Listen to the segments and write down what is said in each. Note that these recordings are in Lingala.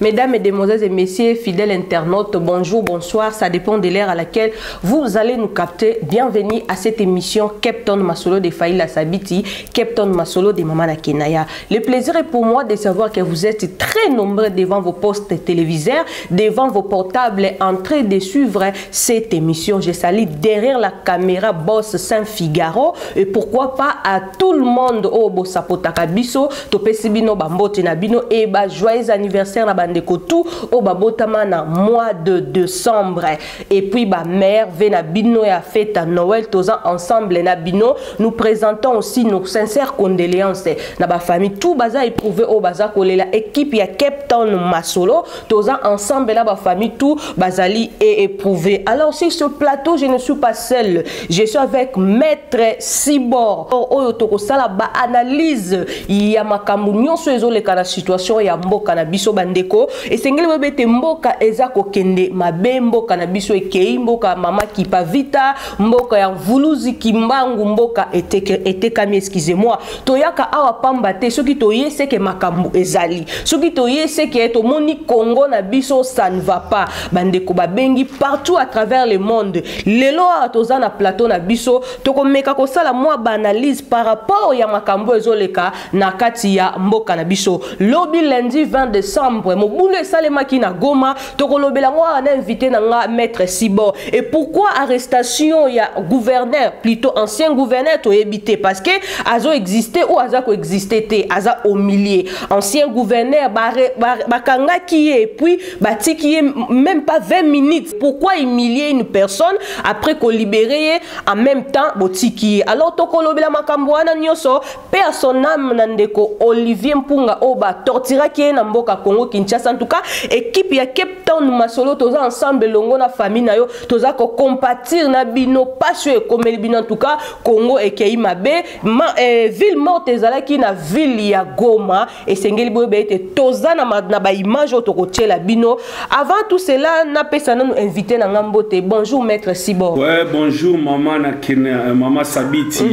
Mesdames, Mesdemoiselles et Messieurs, fidèles internautes, bonjour, bonsoir, ça dépend de l'ère à laquelle vous allez nous capter. Bienvenue à cette émission Captain Masolo de Faïla Sabiti, Captain Masolo de Maman Kenaya. Le plaisir est pour moi de savoir que vous êtes très nombreux devant vos postes téléviseurs, devant vos portables, en train de suivre cette émission. Je salue derrière la caméra Boss Saint-Figaro et pourquoi pas à tout le monde au Bossapotaka Biso, Topesibino Bambote Nabino et joyeux anniversaire na bandeko tout au babotama na mois de décembre et puis mère vena bino et a fête à Noël tous ensemble na bino. Nous présentons aussi nos sincères condoléances na ba famille tout baza éprouvé au baza kolela équipe ya Captain Masolo tous ensemble là ba famille tout bazali et éprouvé. Alors sur ce plateau je ne suis pas seul, je suis avec Maître Sibor oyo tokosala ba analyse ya makambo nyonso ezoleka na situation ya mboka na biso bandeko et sengeli bete mboka ezako kende mabe mboka na biso ekei mboka mama kipavita mboka ya vuluzi kimbangu mboka etekami excusez-moi toyaka awa pamba te soki toyese ke makambo ezali soki toyese ke to moni Congo na biso ça ne va pas bandeko babengi partout à travers le monde lelo toza na plateau na biso tokomeka kosala mwa banalise par rapport ya makambo ezoleka na kati ya mboka na biso lobi lundi 20 décembre mobulu esalemaki na Goma tokolobela moi na invité na nga Maître Sibor et pourquoi arrestation ya gouverneur plutôt ancien gouverneur to éviter parce que azo exister ou aza ko exister té aza au milieu ancien gouverneur bakanga qui et puis batiki même pas 20 minutes pourquoi humilier une personne après qu'on libérer en même temps botiki alors tokolobela makambo wana nyoso personne nandeko Olivier Mpunga oba tortiraki na mboka Congo Kinshasa en tout cas équipe ya Captain Masolo toza ensemble longo na famille na yo toza ko compatir na bino passion e komeli bino en tout cas Congo et kei mabe ville morte ezalaki na ville ya Goma et sengeli boye bete toza na ba image to ko tchela bino avant tout cela na pesa na nous inviter na ngambote bonjour Maître Sibor. Ouais bonjour maman na Kenya maman Sabiti.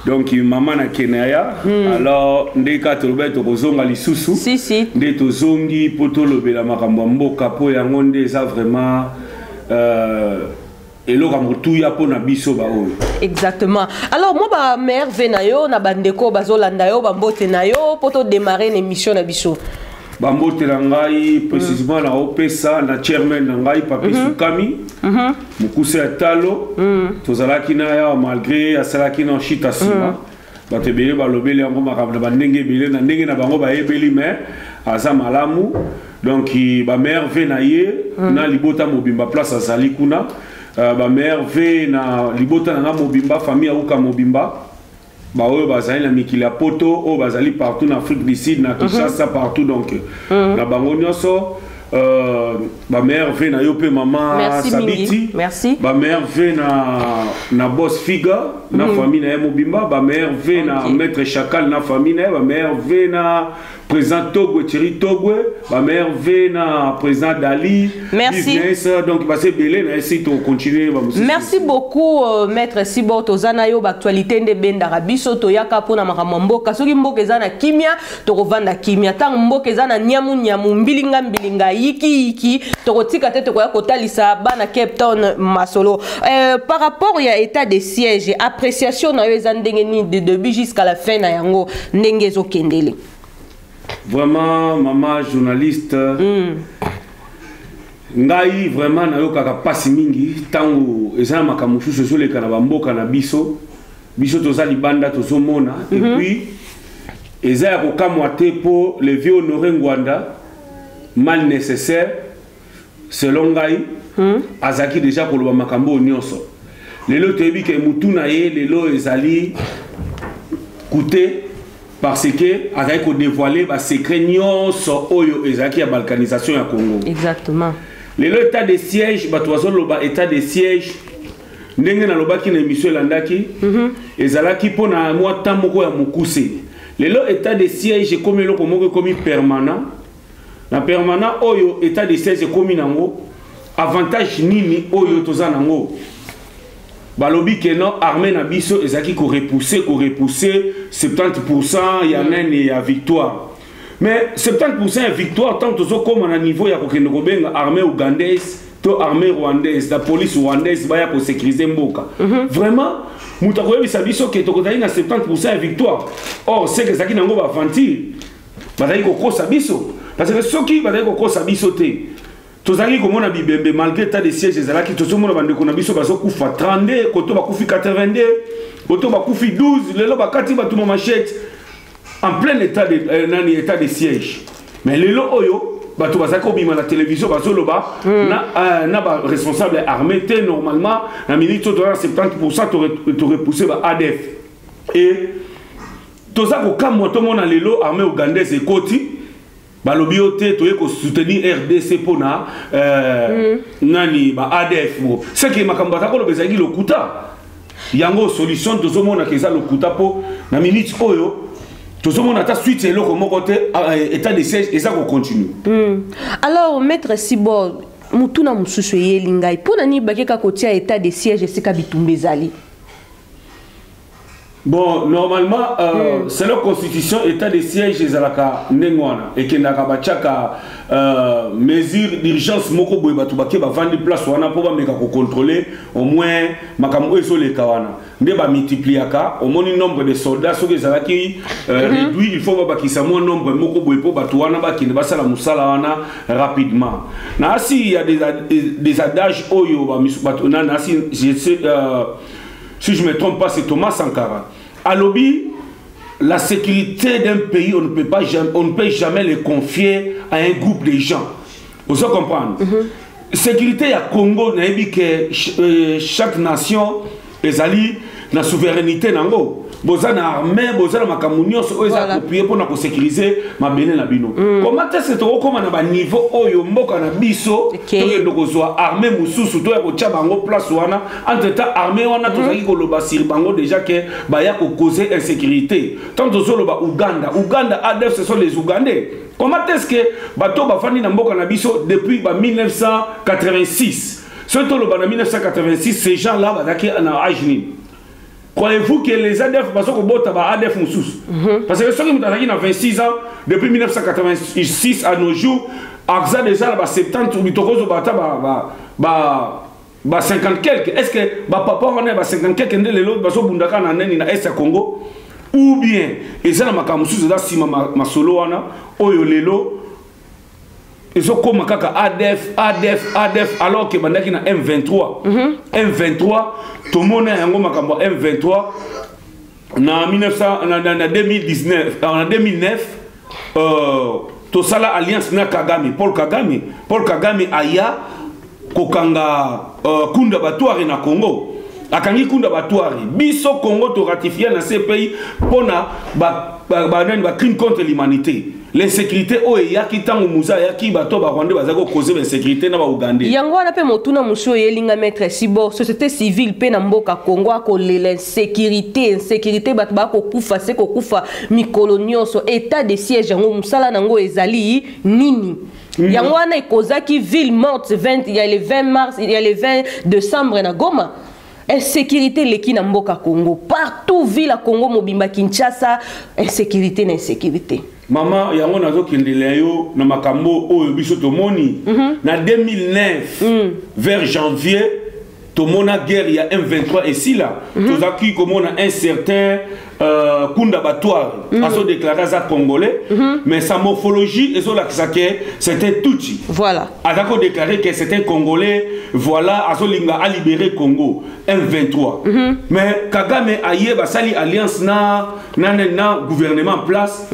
Donc maman na Kenaya alors ndeka tolobeto kozonga lisusu si nde tozongi poto lobela makambo mboka po yango nde eza vraiment eloka motuya po na biso ba oyo exactement. Alors moi ba mère venayo na bandeko bazolanda yo bambote na yo poto démarrer l'émission na biso bambote na ngai précisément na opesa na chairman na ngai papi Sukami mukuse ya talo tozalaki na ya malgré asalaki na chita sima batebele balobeli yango makambo ba ndenge bele na ndenge na bango ba ebeli mais aza malamu donc ba mère venaye na libota mobimba place azali kuna ba mère ve na libota na mobimba famille auka mobimba ba oyo bazali na mikili ya poto o bazali partout na Afrique du Sud na Kinshasa partout donc na bango nyonso ba mère ve na yo pe maman Sabiti merci ba mère ve na boss figa na famille na mobimba ba mère ve na maître Chakal na famille na ba mère ve na président Togo Thierry Togo ba mère ve na président Dali merci donc va se belé na essayer de continuer merci beaucoup Maître Sibor tozana yo actualité nde benda biso to yaka pona makambo mboka soki mboka ezana kimia to kovanda kimia tang mboka ezana nyamu mbilinga yiki to kotika te to koya kotalisa bana Captain Masolo par rapport ya état de siège appréciation na yo ezandenge ni de début jusqu'à la fin na yango ndenge zo kendele. Vraiment maman journaliste ngai vraiment na yo kaka pasi mingi tango ezana makambo susu soleka na bamboka na biso toza libanda tozomona et puis ezaya kokamwa te po le vieux Honoré Ngwanda mal nécessaire selon ngai azaki déjà koloba makambo nyonso lelo toyebi ke mutu na ye lelo ezali coûté parce que azali ko dévoiler ba secret nyonso oyo ezaki ya balkanisation ya Congo exactement lelo état de siège batwazo loba état de siège ndenge na lobaki na émission landaki ezalaki pona moi temps moko ya mukuse lelo état de siège comme eloko moko komi permanent na permanent oyo état de siège komi nango avantage nini oyo toza nango balobi que non armée na biso ezaki ko repousser 70% il y en a et à victoire. Mais 70% est victoire tant que comme à niveau ya ko kende ko benga armée ougandaise to armée rwandaise, la police rwandaise baya ko sécuriser mboka. Vraiment mutako yebisa biso ke to ko na 70% est victoire. Or c'est que zaki nango ba fanti bazali ko kosa biso parce que soki bazali ko kosa biso te tozali komona bibembe malgré état de siège ezalaki tozomona bandeko na biso bazokufa 32 koto bakufi 82 koto bakufi 12 lelo bakati batuma machette en plein état de siège. Mais lelo oyo bato bazali kobima na télévision bazoloba na ba responsable armé te normalement na minute to 70% t'aurait poussé ba ADF et tozako kamwa to mona lelo armée ougandaise ekoti balobi ote toye ko soutenir RDC pona nani ba ADF mo c'est que makambo atako lobezaki lokuta yango solution tozomona keza lokuta po na minute oyo tozomona ta suite eloko moko te état de siège et ça ko continue. Alors maître Sibo mutuna mususu yelingai pona ni bakeka kotia état de siège esika bitumbezali. Bon, normalement, c'est la constitution, état de siège, et qui n'a pas mesure d'urgence, moko boy batubake ba vendre place wana pour ba contrôler au moins makambo les kawana. Ne ba multiplier ka, au moins nombre de soldats ceux qui zalaki réduit, il faut ba kisa moins nombre moko boy pour batuana ba qui ne ba sala musala wana rapidement. Na si il y a des adages oyo ba batuna na si si je ne me trompe pas, c'est Thomas Sankara. À lobby, la sécurité d'un pays, on ne peut jamais le confier à un groupe de gens. Vous comprenez? Sécurité à Congo, chaque nation est allée dans la souveraineté. Boza na armée, boza na makamunyo, so eza copier pour na sécuriser ma bene na bino. Comment est-ce que tu comme na niveau oyo mboka na biso to yendo zo armée mususu to ya ko tia bango place wana entre temps armée wana to zaki ko loba sir bango déjà que ba ya ko causer insécurité. Tant to zo loba Uganda ADF ce sont les Ougandais. Comment est-ce que bato ba fandi na mboka na biso depuis 1986. Surtout loba na 1986 ces gens-là ba daki na Ajni. Croyez-vous que les ADF sont ADF Moussous? Parce que ceux qui ont 26 ans, depuis 1986 à nos jours, Arza déjà 70 ou 50 quelques. Est-ce que papa on est 50 quelques les autres baso bundaka na neni na Est Congo ou bien ils ont ma Moussous da sima ma solo wana oyo lelo ils ont comme ADF alors que bandaki na M23 M23 tout le monde a un M23 en 2009 tout ça la alliance na Kagame Paul Kagame aya kokanga kunda batwari na Congo akangi kunda batwari biso Congo to ratifier na ces pays pona ba crime contre l'humanité. L'insécurité o yaki tango muza yaki bato ba rwandais bazako causer l'insécurité na ba Ougandais. Yango wana pe motuna muso yelinga maître Sibo société civile pe na mboka Congo ko l'insécurité bato ba ko kufa se ko kufa mikolonioso état de siège yango musala nango ezali nini. Yango wana ekozaki ville morte il y a le 20 mars il y a le 20 décembre na Goma. Insécurité leki na mboka Congo partout ville à Congo mobimba Kinshasa insécurité. Maman yango nazo kendele yo na makambo oyo biso tomoni na 2009 vers janvier tomona guerre ya M23 et si là tozaki komona un certain Kunda Batouari a déclaré ça congolais mais sa morphologie et la c'était Tutsi. Voilà. A déclaré que c'était congolais, voilà, a libéré Congo M23. Mais Kagame a sali alliance na gouvernement en place.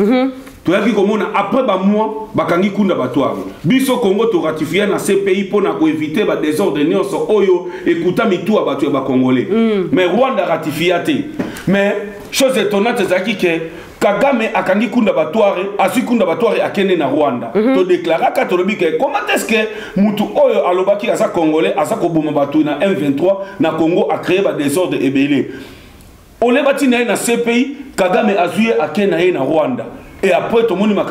Après mois, bakangi Kunda Batouari. Biso Congo to ratifié na ces pays pour éviter ba désordre nyonso oyo écouta mitou abatu ba congolais. Mais Rwanda ratifié. Mais chose étonnante c'est que Kagame akangi Kunda Batouari, asu Kunda Batouari akene na Rwanda. To déclara katolobi que comment est-ce que mutu oyo alobaki asa congolais asa ko boma batu na M23 na Congo a créé ba désordre ebelé. Ole bati na ces pays Kagame azuye akena na Rwanda. Et après, tout le monde m'a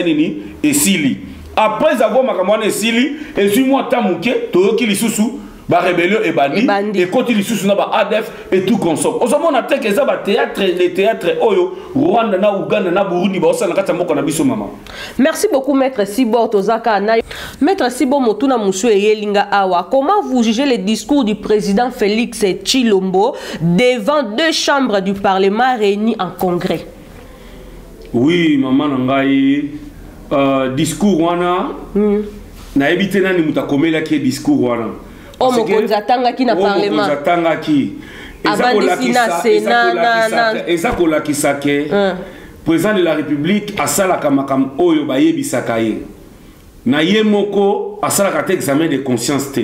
dit et Sili. Après avoir ma camarade Sili, et suis moi tamouké, tout qui les sous ba rébellion et bandi et quand il sous na ba ADF et tout consomme ozomona na teke za ba théâtre les théâtres oyo Rwanda na Uganda na Burundi ba osana kata moko na biso mama. Merci beaucoup maître Sibor Tozaka na maître Sibor Motuna Musu Eyelinga Awa, comment vous jugez le discours du président Félix Tshilombo devant deux chambres du Parlement réunies en congrès? Oui maman nangai discours wana na ebité nani mutakomela ki discours wana. Oh mokonzi atangaki na Parlement. Mokonzi atangaki. Eza kolakisa ke président de la République asalaka makam oyo bayebisaka ye. Na ye moko asalaka te examen de conscience te.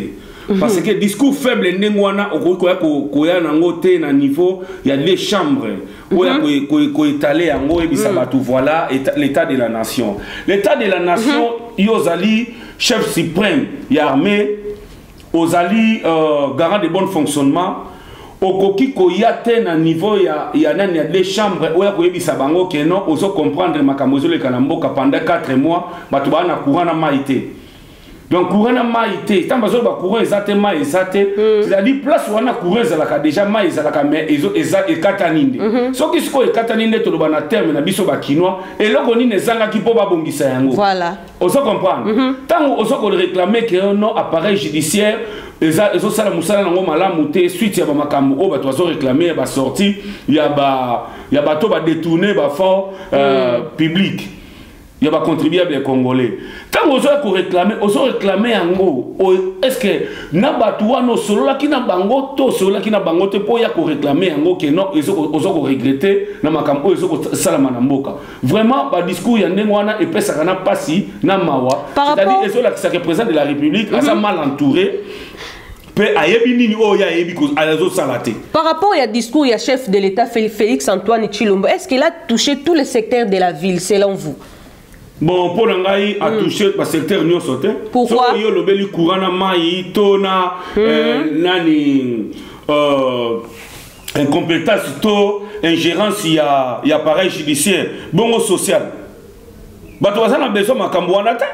Parce que discours faible ndengwana okoya koya nango te na niveau il y a des chambres oya ko étaler yango ebisa batu voilà l'état de la nation. L'état de la nation yozali chef suprême ya armée ozali garant de bon fonctionnement okoki koya te na niveau ya nani ya des chambres oya koyebisa bango ke non ozo comprendre makambo ezoleka na mboka pendant 4 mois batu bana courant na maité. Donc courant na maité tant bazo ba courant exactement c'est-à-dire place wana courant ezalaka déjà mai ezalaka mais eza ekataninde soki siko ekataninde to lobana terme na biso ba kinois et loko ni nezanga ki po ba bongisa yango voilà ozo comprendre tant ozo ko réclamer que non appareil judiciaire ezo sala musala nango malamu te suite ya ba makambo o ba to azo réclamer ba sorti ya ba to ba détourner ba fonds public il y a des contribuables congolais. Tant qu'on réclamer yango, est-ce que n'abatoua no solo la qui n'a bango to solo la qui n'a bango te pour y a réclamer yango que non ils ont regretté na makambo ils ont salamana mboka. Vraiment ba discours ya ndengwana et pesa kana pasi na mawa. C'est-à-dire ils ont la qui représente de la République à ça mal entouré. Par rapport au discours, il y a chef de l'État Félix Antoine Tshilombo. Est-ce qu'il a touché tous les secteurs de la ville selon vous? Bon, pour l'angaï a touché le secteur n'y sauté. Pourquoi? So, le beli courant maï, tona, nani, incompétence, to, ingérence, il y a appareil judiciaire, bon social. Batoazan a besoin de Kambouanata.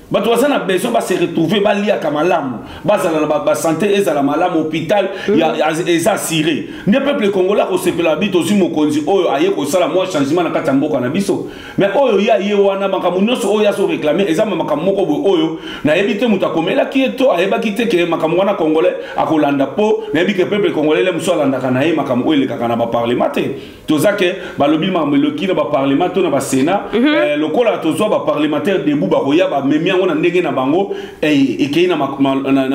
Batoazan a besoin de se retrouver, bali à Kamalam, bas santé, et à la malam, hôpital, il y a assuré. Les peuples congolais qui se fait l'habit aussi, mon conzi, oh, aïe, ko sala moi changement na katambo kanabiso. Mais oh, ya yewana, makamunos, oh, ya so réclamé, et ça, makamoko, oh, na évité mutakomela qui est to, aïba quitté que makamwana congolais, à Kolanda po, na évité que peuple congolais, les moussolanda kanaï, makamu, le kakana ba parlement. Tout ça que, balobi, le qui na ba parlement, na ba sénat, le kola, tout ça, ba parlementaire debout, ba roya, ba mémia, on a ndenge na bango, et qui na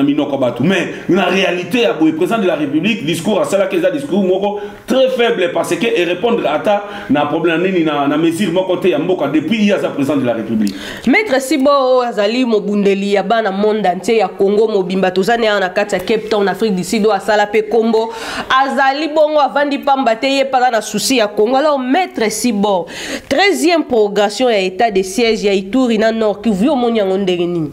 minoko batu. Mais, la réalité, le président de la République, discours à ça, qu'ils a discours moko très faible parce que et répondre à ta na problème ni na mesure moko te mboka depuis il y a sa président de la République. Maître Sibo azali mobundeli ya bana monde entier ya Congo mobimba tozane na kati ya Cape Town Afrique du Sud asala pe Kombo azali bongo avandi pamba te ye pala na souci ya Congo. Alors Maître Sibo 13e prorogation ya état de siège ya Ituri na Nord Kivu omonyango ndenge nini?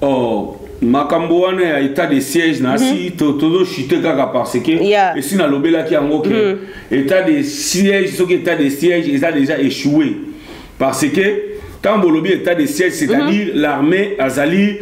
Oh makambo wana ya état de siège na si todo chute kaka parce que et si na lobela ki yango que état de siège ce que état de siège ils a déjà échoué parce que quand bolobi état de siège c'est-à-dire l'armée azali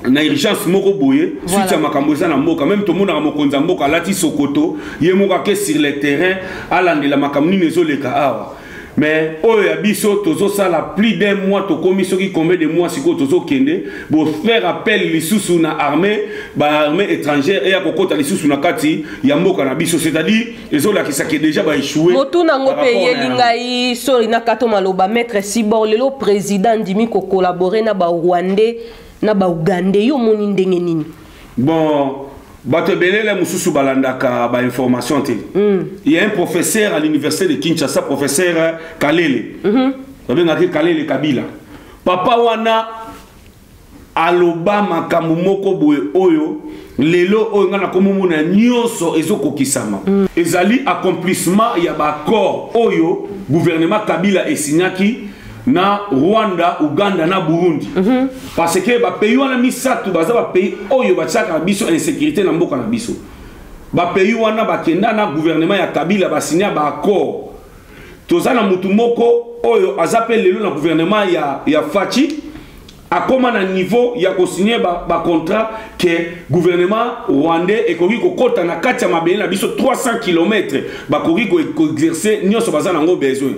na urgence moko boye suite à makambo za na mboka même tout le monde na mokonza mboka lati Sokoto ye moka ke sur le terrain alandela makambo ni nezoleka awa. Mais oh ya biso tozo ça la plus d'un mois to komi soki combien de mois siko tozo kende pour faire appel lisusu na armée étrangère et ya kokota lisusu na kati ya mboka na biso c'est-à-dire ezo la kisaki déjà ba échoué motuna ngope yelingai sori na kato maloba Maître Sibor lelo président dimi ko collaborer na ba Rwandais na ba Ougandais yo moni ndenge nini? Bon bato belele mususu balandaka ba information te. Il y a un professeur à l'université de Kinshasa, professeur Kalele. Babengaki Kalele Kabila. Papa wana aloba makambo moko boye oyo lelo oyo ngana komomona nyonso ezokokisama. Ezali accomplissement ya ba accord oyo gouvernement Kabila esignaki na Rwanda, Uganda na Burundi. Parce que ba pays wana misatu baza ba pays oyo bataka biso insécurité na mboka na biso. Ba pays wana bakenda na gouvernement ya Kabila ba signer ba accord. Tozana mutu moko oyo azapel lelo na gouvernement ya Fachi akoma na niveau ya ko signer ba contrat que gouvernement rwandais ekoki ko kota na kati ya mabele na biso 300 km ba koki ko exercer nyonso bazana ngo besoin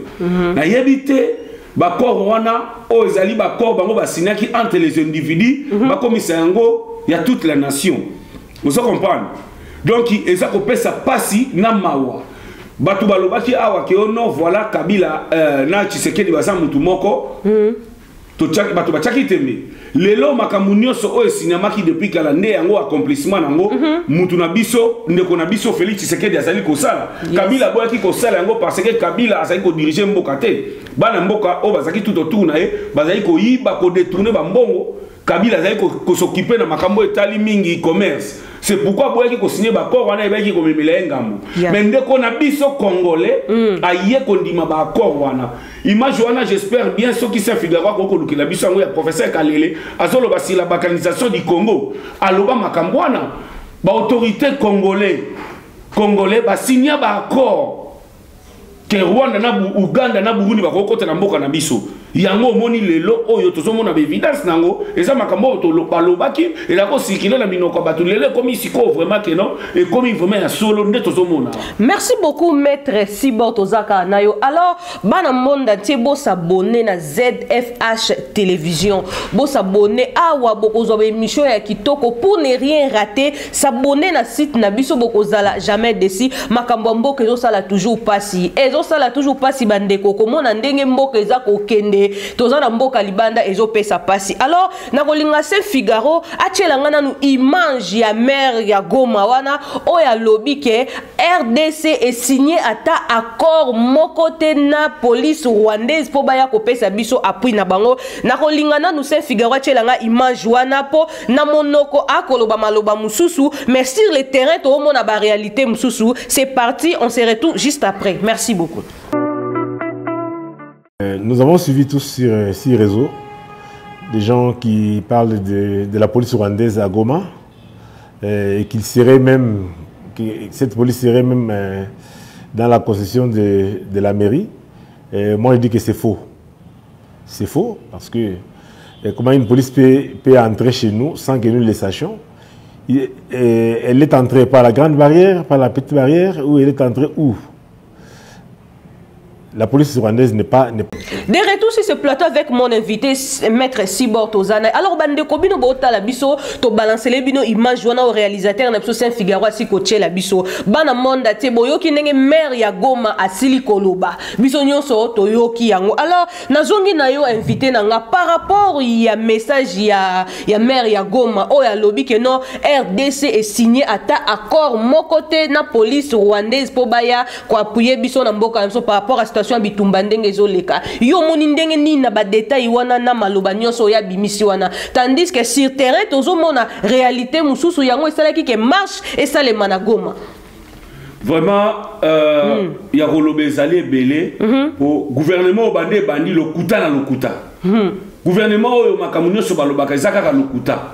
na yebite ba corps wana o ezali ba corps bango ba signaki entre les individus ba komisa yango ya toute la nation. Vous comprenez? Donc eza ko pesa pasi na mawa batu balobaki awa ke ono voilà Kabila na Tshisekedi baza mutu moko to tchaki batu bachaki tembe lelo makambo nyonso oyo sinyamaki depuis kala nde yango accomplissement nango mutu na biso ndeko na biso Félix Tshisekedi azali kosala Kabila boyaki kosala yango parce que Kabila azali ko diriger mboka te bana mboka o bazaki tout autour na ye bazali ko yiba ko détourner ba mbongo Kabila azali ko s'occuper na makambo etali mingi commerce. C'est pourquoi boyaki ko signer ba accord wana ebaki ko memela ngambo mais ndeko na biso congolais aye ko ndima ba accord wana image wana j'espère bien ceux qui savent Figaro ko lukila biso yango ya professeur Kalele azolo ba la balkanisation du Congo aloba makambo wana ba autorité congolais ba signer ba accord que Rwanda na Uganda na Burundi ba ko kota na mboka na biso yango moni lelo oyo tozomona ba évidence nango eza makambo to balobaki et la ko sikile na minoko batu lelo comme ici ko vraiment que non et comme vraiment ya solo nde tozomona. Merci beaucoup maître Sibor Tozaka nayo. Alors bana monde entier bo s'abonner na ZFH télévision bo s'abonner awa bokozwa émission ya kitoko pour ne rien rater s'abonner na site na biso bokozala jamais déçu makambo mboka ezo sala toujours pasi ezo sala toujours pasi bandeko komona ndenge mboka eza kokende tozana mboka libanda ezo pesa pasi. Alors nakolinga se Figaro achelanga nanu image ya maire ya Goma wana oya lobby ke RDC est signé ata accord moko te na police rwandaise po baya ko pesa biso appui na bango nakolinga nanu se Figaro achelanga image wana po na monoko akoloba maloba mususu mais sur le terrain to mona ba réalité mususu. C'est parti, on se retrouve juste après. Merci beaucoup. Nous avons suivi tous sur ces réseaux des gens qui parlent de la police rwandaise à Goma et qu'il serait même, que cette police serait même dans la concession de la mairie. Et moi je dis que c'est faux. C'est faux parce que comment une police peut entrer chez nous sans que nous le sachions? Elle est entrée par la grande barrière, par la petite barrière, ou elle est entrée où? La police rwandaise n'est pas... De retour sur ce plateau avec mon invité, maître Sibor Tozana. Alors, bande kobino bota la biso, to balancer les bino image wana au réalisateur na biso Saint Figaro asi coacher la biso. Bana monde te boyoki ndenge maire ya Goma asili koloba. Biso nyonso to yoki yango. Alors, nazongi na yo invité nanga par rapport ya message ya maire ya Goma o ya lobby que non RDC est signé ata accord mokote na police rwandaise po baya ko appuyer biso na mboka biso par rapport à situation bitumba ndenge ezoleka yo moni ndenge ni na ba détail wana na maloba nyonso ya bimisi wana tandis que sur terrain tozomona réalité mususu yango esalaki ke marche esalema na Goma vraiment ya koloba ezali ebele po gouvernement obande bandi lokuta na lokuta gouvernement oyo makambo nyonso balobaka eza kaka lokuta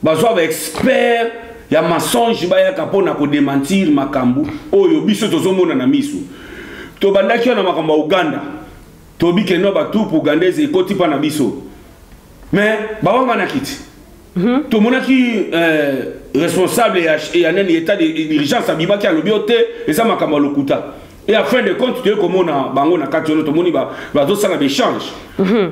bazwa ba expert ya mensonge bayaka mpona kodementir makambo oyo biso tozomona na miso to bandaki na makambo Uganda to bikeno batu Ugandese ekoti pa na biso mais bawanga na kiti to monaki responsable ya nani état d'urgence abimaki alobi ote eza makambo lokuta et à fin de compte tu komona bango na kati to moni bazo sala d'échange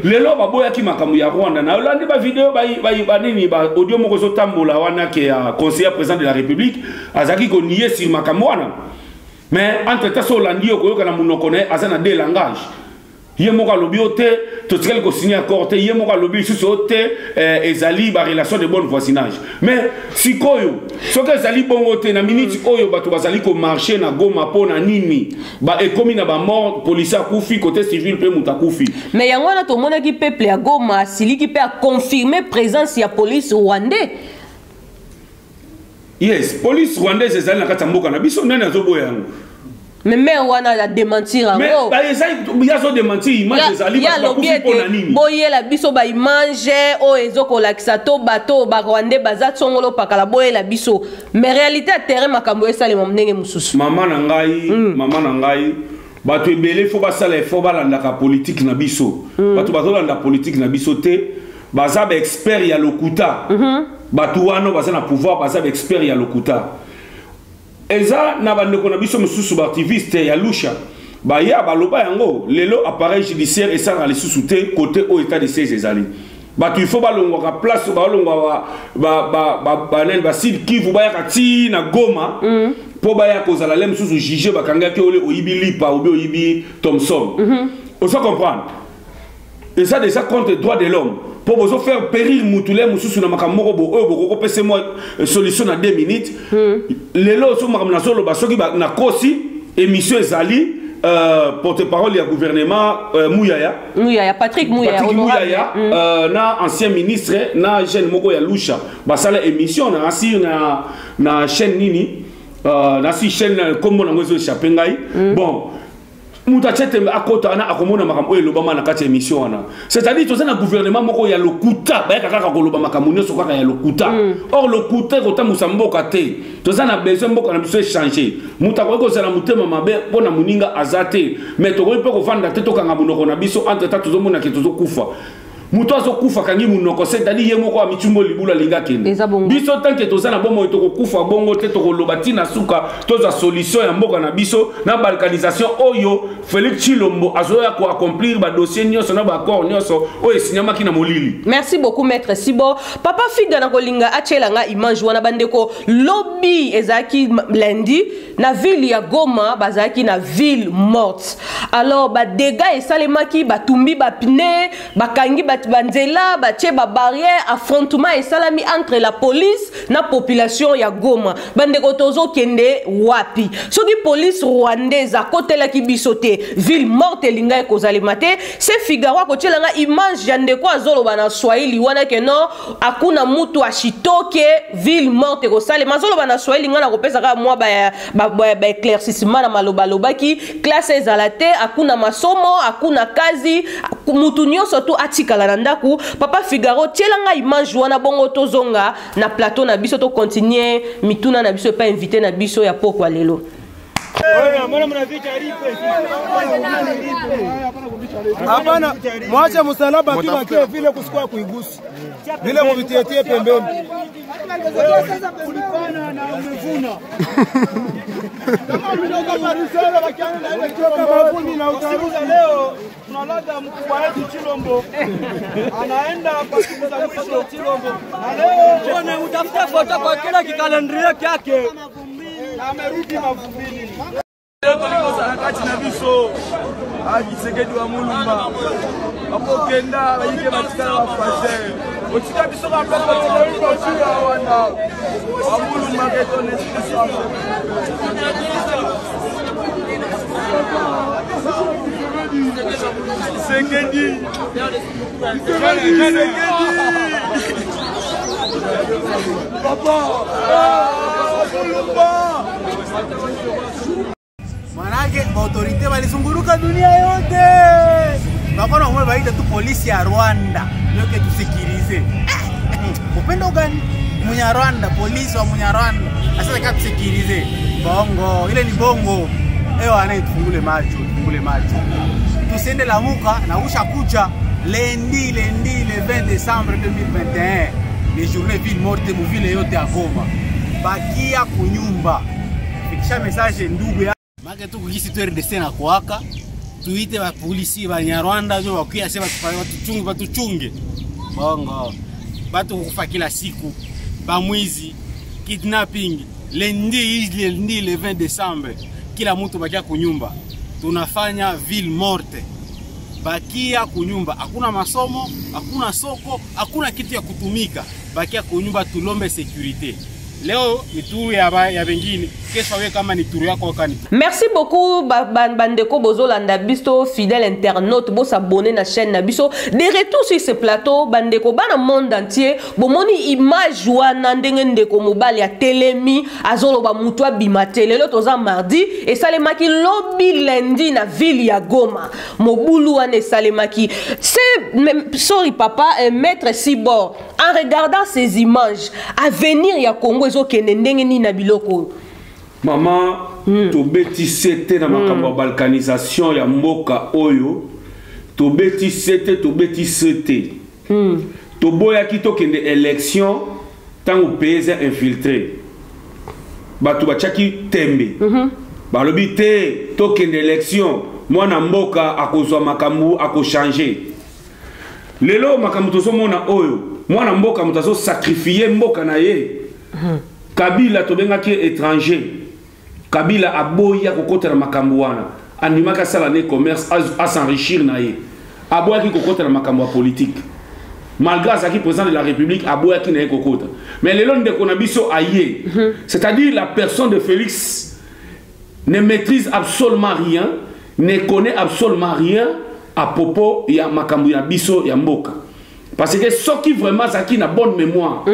lelo baboyaki makambo ya Rwanda na olandi ba vidéo ba nini ba audio moko zo tambola wana ke conseiller président de la République azaki ko nier sur makambo wana. Mais entre temps, Solandi okoyoka na munoko na azana deux langages. Ye moka lobi ote, to tsikali ko signer accord te, ye moka lobi susu ote, ezali ba relation de bon voisinage. Mais sikoyo, soka ezali bongo te na minute oyo batu bazali ko marcher na Goma po na nini, ba ekomi na ba mort, police akufi côté civil pe muta kufi. Mais yango na to mona ki peuple ya Goma, sili ki pe a confirmer présence ya police rwandais. Yes, police rwandaise ezali na kati ya mboka na biso nani azoboya yango. Mais maire wana a démentir en mais ba yazo démentir image ezali ba kufi pona nini. Boye la biso ba image o ezoko lakisa to bato ba rwandais baza tsongolo pakala boye la biso. Mais réalité à terrain makambo esale ndenge mususu. Mama na ngai bato ebele fo basala fo balanda ka politique na biso. Bato bazolanda politique na biso te. baza ba expert ya lokuta batu wana baza na pouvoir baza ba expert ya lokuta eza na bandeko na biso mususu ba activiste ya lusha ba ya baloba yango lelo appareil judiciaire et ça na lisusu te côté au état de siège ezali batu il faut balongwa ka place balongwa ba nen ba sil kivu ba ya kati na Goma po ba ya kozala lem mususu juger bakanga ke ole oyibi lipa ou oyibi Thompson on se comprendre et ça déjà contre les droits de l'homme pour vous faire périr moutoulé mususu na makamoko bo boko pese moi solution na 2 minutes les lots sont makamna solo ba soki ba na kosi émission ezali porte-parole du gouvernement Mouyaya Patrick Mouyaya na ancien ministre na jeune moko ya lusha basala émission na asir na chaîne nini na si chaîne comme na ngozo chapengai bon mutachete akota na akomona makambo elobama na kati émission wana c'est-à-dire toza na gouvernement moko ya lokuta ba kaka koloba makambo nyonso kaka ya lokuta or lokuta kota musamboka te toza na besoin mboka na biso changer mutako ko sala mutema mabe pona muninga azate mais to ko ko vanda te to kanga munoko na biso entre ta tozo mona ke tozo kufa muto azo kufa kangi munoko c'est-à-dire ye moko amichumbo libula linga kende biso tanke toza na bomo to ko kufa bongo te to ko lobati na suka toza solution ya mboka na biso na balkanisation oyo Félix Tshilombo azoya ko accomplir ba dossier nyonso na ba accord nyonso oyo sinyamaki na molili. Merci beaucoup maître Sibo. Papa Figa na kolinga achelanga image wana bandeko lobby ezaki lundi na ville ya Goma bazaki na ville morte. Alors ba dégâts esalemaki batumbi ba pneu bakangi banzela batie ba barrière affrontement esalami entre la police na population ya Goma. Bandeko tozo kende wapi. Soki police rwandaise akotelaki bisote ville morte linga ekozali mate c'est Figaro kotelanga image ya ndeko azoloba na Swahili wana ke no akuna mutu ashitoke ville morte kosale mazoloba na Swahili ngana kopesa ka mwa ba éclaircissement na maloba lobaki classe ezalate akuna masomo akuna kazi mutu nyonso to atikala na ndaku Papa Figaro telanga image wana bongo tozonga na plateau na biso to continuer mituna na biso pas invité na biso ya pokwa lelo. Hapana, mwache msalaba tu bakie vile kusikua kuigusi. Vile mvitietie pembeni. Kulipana na umevuna. Kama mdogo Marusela bakiana na ile mavuni na utaruza leo tunalaga mkubwa wetu Tshilombo. Anaenda kwa siku za mwisho Tshilombo. Na leo bwana utafuta foto kwa kila kikalendria yake. Na amerudi mavumbini. Leo tuliko harakati na biso Tshisekedi wa Mulumba hapo kenda yike batikala wa Fraser otika biso ba papa Tshisekedi wa Chira wana wa Mulumba keto ne Tshisekedi papa Mulumba manake autorite walizunguruka dunia yote. Bakona umwe baita tu polisi ya Rwanda yote tusikilize. Upendo gani? Munyarwanda, polisi wa Munyarwanda. Sasa kama tusikilize. Bongo, ile ni bongo. Ewa anayetufungule macho. Tusiende lamuka na usha kucha lundi le 20 décembre 2021. Les journées ville morte mu ville yote ya Goma. Bakia kunyumba. Fikisha message ndugu ya Mage tu kukisi tu RDC na kuwaka tuite wa polisi wa Nyarwanda jo wakia sema watuchunge bongo batu kufa kila siku bamwizi kidnapping lundi le 20 décembre kila mtu bakia kunyumba tunafanya ville morte bakia kunyumba hakuna masomo hakuna soko hakuna kitu ya kutumika bakia kunyumba tulombe sécurité. Leo ni tour ya bengine kesho wewe kama ni tour yako kani. Merci beaucoup bandeko bozolanda biso fidèle internaute bo s'abonner na chaîne na biso de retour sur ce plateau bandeko bana monde entier bomoni image wana ndenge ndeko mobali ya telemi azoloba mutu abimate lelo toza mardi et salemaki lobby lundi na ville ya Goma mobulu wana salemaki c'est sorry papa maître Sibor en regardant ces images avenir ya Congo ezokende ndenge ni na biloko mama tobeti sete na makambo balkanisation ya mboka oyo tobeti sete toboya ki tokende élection tango pays infiltré batu bachaki tembe balobi te tokende élection mwana mboka akozwa makambu akochange lelo makambu tozomona oyo mwana mboka mutazo sacrifier mboka na ye Kabila tobengaki étranger Kabila aboya kokotela makambu wana animaka sala ne commerce à s'enrichir na ye aboya ki kokotela makambu ya politique malgré ça qui président de la République aboya ki na ye kokota mais lelo ndeko na biso aye c'est-à-dire la personne de Félix ne maîtrise absolument rien ne connaît absolument rien à propos ya makambu ya biso ya mboka parce que ceux qui vraiment zaki na bonne mémoire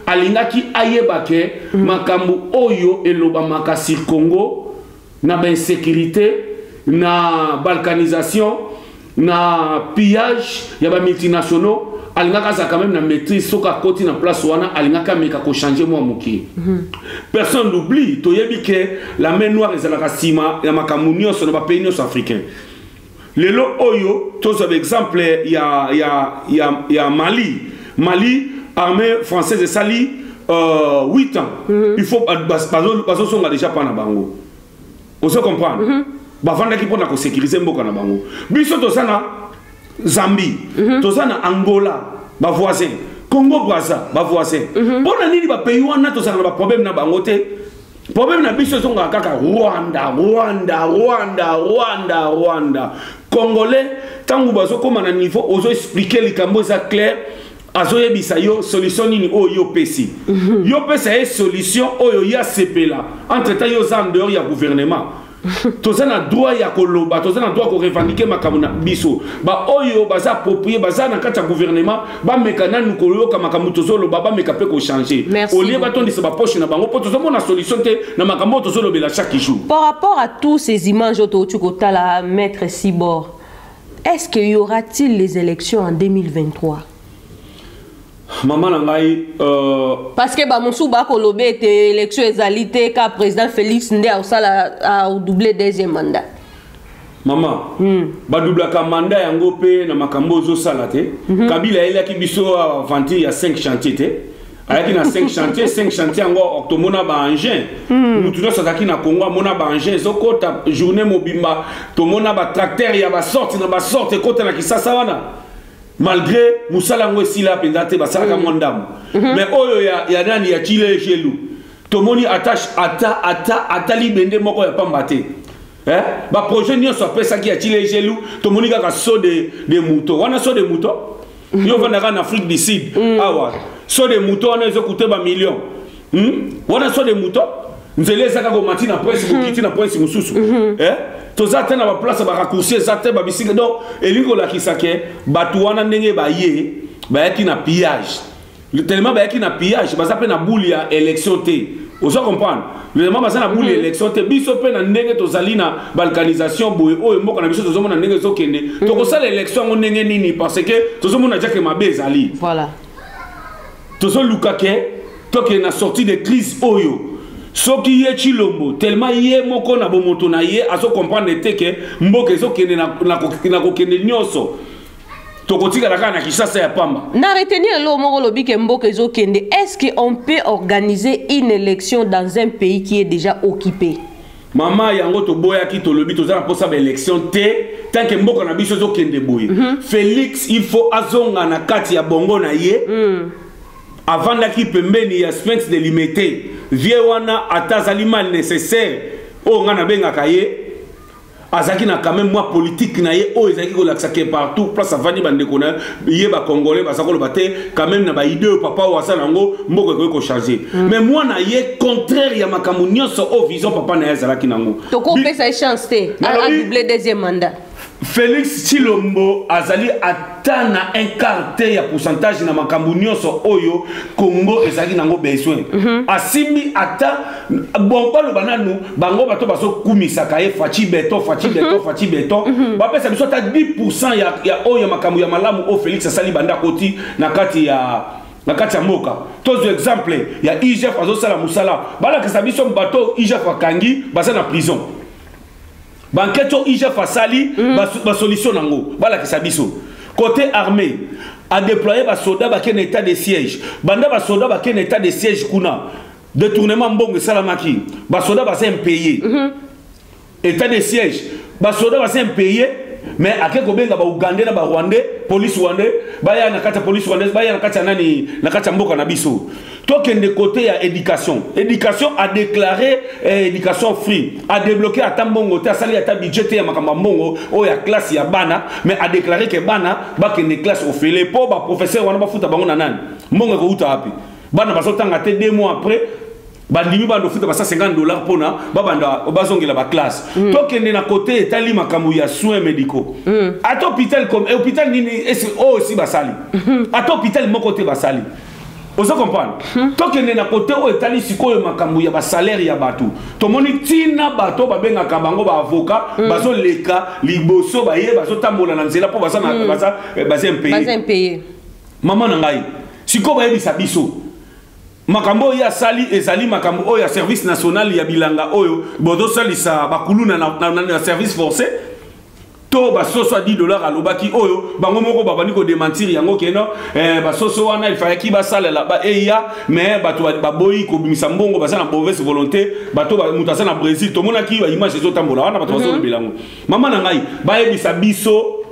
alingaki ayebake makambu oyo eloba makasi Congo na ba insécurité na balkanisation na pillage ya ba multinationaux alingaka za quand même na maîtrise soka koti na place wana alingaka meka ko changer moi moki personne n'oublie toyebi que la main noire ezalaka sima ya makambu nyonso na ba pays nyonso africain lelo oyo tous avec exemple ya Mali armée française et sali 8 ans il faut bazo songa déjà pas na bango on se comprend bavanda ki pona ko sécuriser mboka na bango biso tozana Zambie tozana Angola ba voisin Congo Brazza ba voisin pona nini ba pays wana tozana ba problème na bango te problème na biso songa kaka Rwanda Congolais tangu bazo koma na niveau ozo expliquer likambo za clair azoye bisa yo solution nini oyo pesi yo pesa e solution oyo ya sepela entre temps yo en dehors ya gouvernement tozana droit ya koloba tozana droit ko revendiquer makambo na biso ba oyo baza approprier baza na kati ya gouvernement ba mekana nukolo ka makambo tozolo ba meka pe ko changer au lieu ba tondisa ba poche na bango po tozomo na solution te na makambo tozolo bela chaque jour. Par rapport à tous ces images tu kota la maître Sibor, est-ce qu'il y aura-t-il les élections en 2023? Maman Nangai parce que ba monsou ba kolobe était élection ezalité ka président Félix Ndé a doublé deuxième mandat. Maman ba double ka mandat yango pe na makambo zo salate Kabila ele ki biso avanti ya 5 chantiers te ayaki na 5 chantiers yango octomona ba engin mutu no sazaki na Congo mona ba engin zokota journée mobimba tomona ba tracteur ya ba sorte na ba sorte kota na Kisasa wana malgré musala ngo sila pendate basaka mondam mais oyo ya nani ya chile gelu tomoni attache ata libende moko ya pambate ba projet nyo so pesa ki ya chile gelu tomoni kaka so de mouton wana so de mouton yo vanda en Afrique du Sud awa so de mouton wana zo coûter ba million wana so de mouton nzele saka ko matina presse ko kiti na presse mususu tozate na ba place ba raccourci zate ba bisinga donc elingo la kisake batuwana ndenge ba ye ba yaki na pillage tellement ba yaki na pillage ba zape na boule ya élection te ozo comprendre vraiment ba na boule élection te biso pe na ndenge tozali na balkanisation boye oyo mboka na biso tozomona ndenge zokende tokosala élection ngo ndenge nini parce que tozomona jake mabe ezali voilà tozo lukake toke na sortie de crise oyo soki ye chilombo tellement ye moko na bomoto na ye aso comprendre te que mboka ezokende na kokende nyonso tokotika la kana Kisasa ya pamba na retenir lo moko lobi ke mboka ezokende. Est-ce qu'on peut organiser une élection dans un pays qui est déjà occupé? Mama yango to boya ki to lobi to za posa ba élection te tant que mboka na biso ezokende boye Félix il faut azonga na kati ya bongo na ye avant d'aki pembeni ya Sphinx de limité vie wana atazali mal nécessaire o ngana benga kaye azaki na quand même moi politique na ye o ezaki ko laksake partout place avani bande kona ye ba congolais ba sakolo baté quand même na ba idée papa wa sanango mboko ko changer mais moi na ye contraire ya makambu nyonso o vision papa na yazalaki nango to ko pesa chance te à doubler deuxième mandat. Félix Chilombo azali atana un quart ya pourcentage na makambu nyonso oyo Congo ezali nango besoin asimi ata bon pas le bananu bango bato baso kumisa kaye fachi beton ba pesa biso ta 10% ya oyo makambu ya malamu o Félix asali banda koti na kati ya moka tozo exemple ya IGF azosala musala bala kesa biso bato IGF akangi basa na prison banquette IGF asali ba solution nango bala kesa biso côté armée a déployé ba soldats ba ken état de siège banda ba soldats ba ken état de siège kuna détournement mbongo salamaki ba soldats ba c'est impayé état de siège ba soldats ba c'est impayé mais akeko benga ba Ougandais na ba Rwandais police Rwandais ba ya na kata police Rwandais ba ya na kata nani na kata mboka na biso token de côté ya éducation a déclaré éducation free a débloqué à tambongo ta sali ata budget ya makamba mbongo o ya classe ya bana mais a déclaré que bana ba que ne classe au fele po ba professeur wana ba futa bango na nani mbongo ko uta api bana ba sotanga te 2 mois après bandimi bando futa ba $50 pona ba banda bazongela ba classe token na côté etali makambo ya soins médicaux à hôpital comme hôpital nini aussi basali à hôpital mon côté basali. Vous comprenez? Tant que na côté où etali sikoyo makambo ya ba salaire ya bato. To moni tina bato ba benga kabango ba avocat, bazo leka liboso ba ye bazo tambola na nzela po baza baza impayé. Maman na ngai. Siko ba yebisa biso. Makambo ya sali ezali makambo ya service national ya bilanga oyo bodo salisa bakuluna na service forcé. To basoso $10 à l'obaki oyo bango moko babandi ko démentir yango keno basoso wana il fallait ki basalela ba eya mais bato baboyi ko bimisa mbongo basana mauvaise volonté bato mutasa na Brésil to mona ki ba image ezotambola wana bato baso bilango mama na ngai ba yebisa biso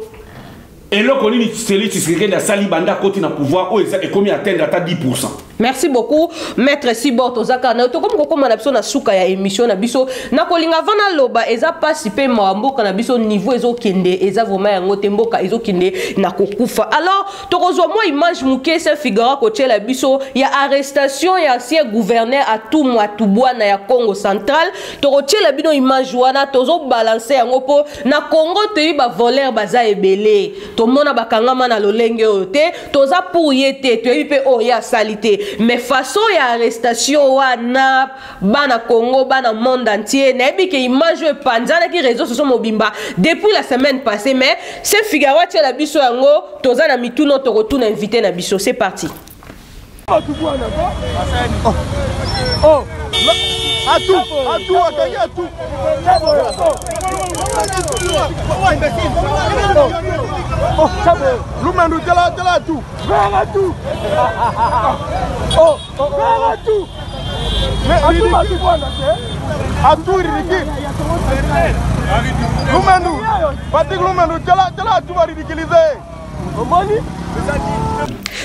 eloko nini Félix Tshisekedi asali banda koti na pouvoir o eza ekomi atteindre ata 10%. Merci beaucoup maître Sibor Tozaka na to comme kokoma na biso na suka ya émission na biso na kolinga vana loba eza participer mboka na biso niveau ezokende eza vraiment yango te mboka ezokende na kokufa. Alors tokozwa moi image muke se figura ko tshela biso ya arrestation ya ancien gouverneur Atumu Atubwana ya Congo Central tokotshela bino image wana tozo balancer yango po na Congo te ba voleur baza ebele to mona bakangama na lolenge ote toza pour yete to yipe o ya salité. Mais façon ya arrestation wana bana Congo bana monde entier na ebike image panzana ki réseaux sociaux mobimba depuis la semaine passée mais c'est Figaro tshela biso yango toza na mituno to retourne invité na biso c'est parti. Lumendo tela tu. Vera tu. Oh, vera tu. Mais atu bwana te. Atu ridicule. Lumendo. Patrick Lumendo tela tu va ridiculiser. Omoni?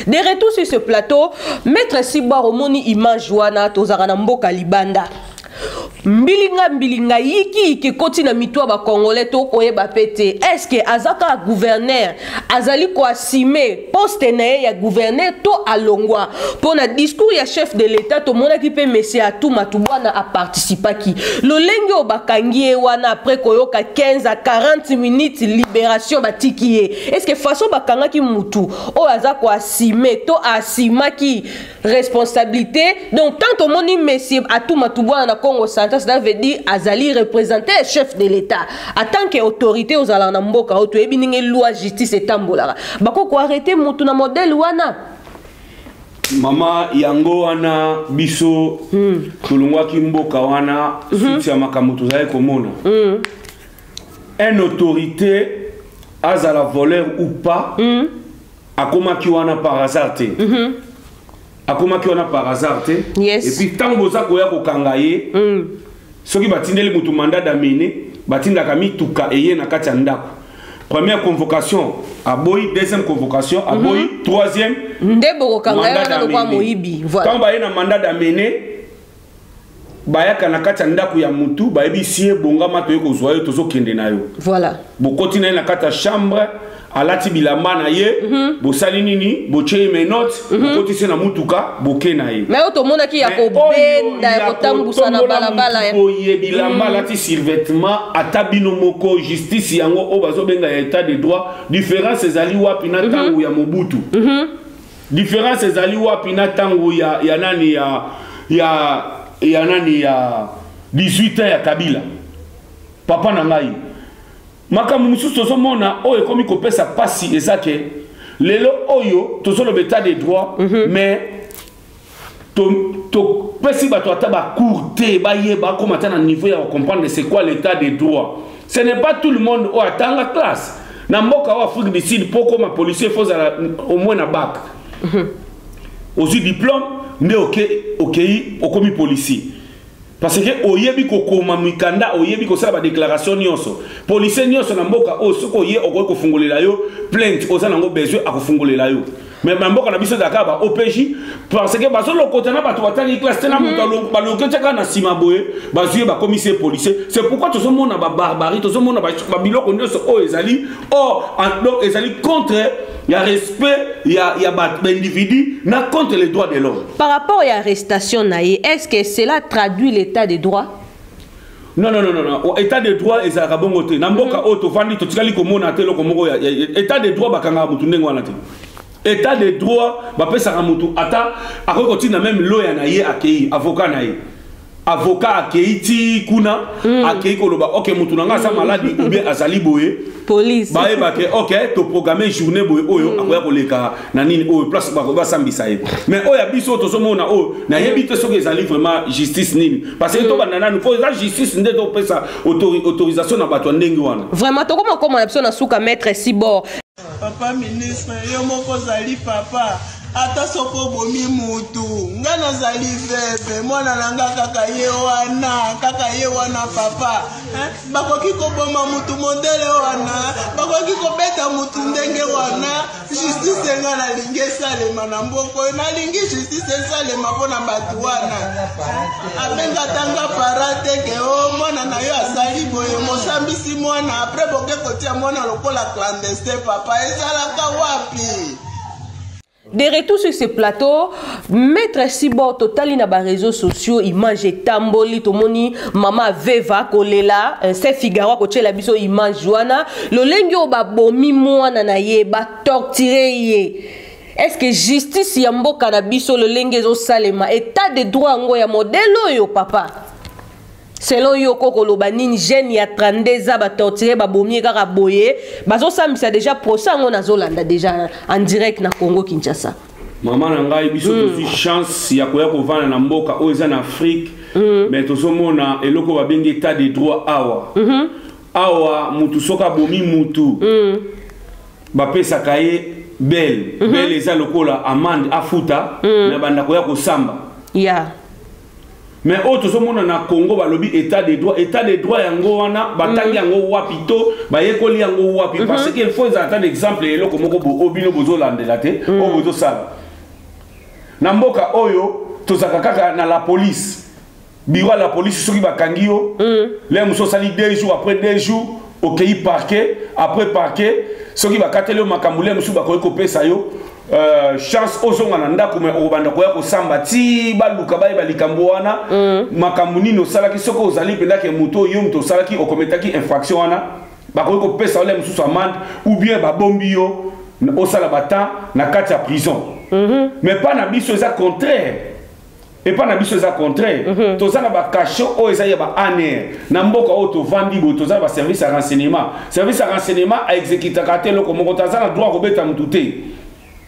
De retour sur ce plateau, maître Sibor omoni image wana tozaka na mboka libanda. Mbilinga yiki koti na mitwa ba congolais to koyeba pete est-ce que azaka gouverneur azali ko assumer poste na ya gouverneur to alongwa pour na discours ya chef de l'état to mona ki pe monsieur Atumu Atubwana a participer ki lolenge obakangi wana après koyoka 15 à 40 minutes libération batikiye est-ce que façon bakanga ki mutu o azako assumer to asima ki responsabilité donc tant au moni monsieur Atumu Atubwana na Congo Central ça veut dire azali représenter chef de l'état en tant qu'autorité aux alana mboka oto ebininge loi justice etambola bako ko arrêter mutu na modèle wana mama yango wana biso tulungwa ki mboka wana suti ya makambo tozali komona une autorité azala voleur ou pas akoma ki wana par hasard te akoma ki wana par hasard te yes. Et puis tant boza koya ko kangaye soki batindeli mutu mandat d'amener batindaka mituka eye na kati ya ndako première convocation à boy deuxième convocation à boy troisième ndebo kangaye na kwa moyibi voilà quand baye na mandat d'amener bayaka na kati ya ndako ya mutu bayebi sie bonga mato yeko zoyo tozo kende nayo voilà bokoti na kati ya chambre alati bilamba na ye bosali nini bocheye menote bokotisi na mutuka boke na ye mais otomona ki ya kobenda ya kotambusa na balabala ya boye bilamba alati survêtement atabino moko justice yango o bazobenga ya état de droit différence ezali wapi na tango ya Mobutu différence ezali wapi na tango ya nani ya nani ya 18 ans ya Kabila papa na ngai makambo mususu tozomona oyo ekomi kopesa pasi ezake lelo oyo tozoloba état de droit mais to pesi bato ata bacour te bayeba komata na niveau ya comprendre c'est quoi l'état de droit ce n'est pas tout le monde oyo atanga classe na mboka wa Afrique du Sud poko ma policier faut au moins na bac aussi diplôme nde okomi policier parce que oyebi kokoma mikanda oyebi kosala ba déclaration nyonso policier nyonso na mboka o soko ye okoki kofungolela yo plainte oza nango besoin akofungolela yo mais mboka na biso Dakar ba OPJ parce que baso lokota na bato batangi classe na mutu baloketa na sima boye bazuye ba commissaire policier c'est pourquoi tout ce monde ba barbarie tout ce monde ba biloko nyonso o ezali donc ezali contre il y a respect il y a ba individu na contre les droits de l'homme. Par rapport à l'arrestation naïe, est-ce que cela traduit l'état des droits? Non. État de droit et Zarabongote. Namboka Oto Fandi, Totikali Komona, Telo Komoro, état de droit, Bakanga Mutunengwanate. État de droit, Bapé Saramutu, Ata, Akokoti na même lawyer naïe akei, avocat naïe. Avocat akei ti kuna, akei koloba, ok, Mutunanga sa maladie ou bien Azali Boye. Police. Bae bake, ok, to programme journée boye oyo, akoya koleka, nanini oyo, place bakoba sambisa ye. Mais oyo abiso to somo na oyo, na yebite soke ezali vraiment justice nini. Parce que to banana, nous faut la justice nde to pesa autorisation na bato ndenge wana. Vraiment, to comment option na suka maître Sibor. Papa ministre, yo moko zali papa. Ata soko bomi mutu nga nazali veve mwana nanga kaka ye wana papa bakoki koboma mutu modele wana bakoki kobeta mutu ndenge wana justice nga nalingi esalema na mboko nalingi justice esalema mpona bato wana abenga tanga parate ke o mwana na yo asali boye mosambisi mwana apres boke kotia mwana lokola clandestin papa ezalaka wapi? De retour sur ce plateau, Maître Sibor totali na ba réseaux sociaux, image tamboli tomoni mama veva kolela, c'est Figaro ko tshela biso image wana, lo lengi o ba bomi mwana na ye ba torturer ye. Est-ce que justice ya mboka na biso lo lengi zo salema état de droit ngo ya modelo yo papa? Selon yo koko loba nini jeune ya 32 ans ba torturer ba bomi kaka boye bazo samisa déjà procès ngo na zolanda déjà en direct na Congo Kinshasa. Maman na ngai biso tosi chance ya koya kovana na mboka o eza na Afrique mais tozomona eloko ba bengi état de droit awa. Awa mutu soka bomi mutu. Ba pesa kaye bel eza lokola amende afuta na banda koya ko samba. Yeah. Mais autres monde na Congo balobi état de droit yango wana batangi yango wapito bayekoli yango wapi parce qu'il faut attendre exemple eloko moko bo obino bozo landela te o bozo sala na mboka oyo tozaka kaka na la police biwa la police soki bakangi yo les muso sali 2 jours après 2 jours okei parquet après parquet soki bakateli makambo les muso bakoki kopesa yo chance ozonga na ndako me obanda koya ko samba ti baluka baye balikambo wana makambo nino salaki soko ozali pendake muto yo muto salaki okometaki infraction wana bakoki ko pesa ole mususu amende ou bien babombi yo osala bata na kati ya prison mais pas na biso eza contraire et pas na biso eza contraire tozana ba cachot o eza ya ba aner na mboka o to vandi bo tozana ba service à renseignement a exécuter kate loko moko tozana droit ko beta mututé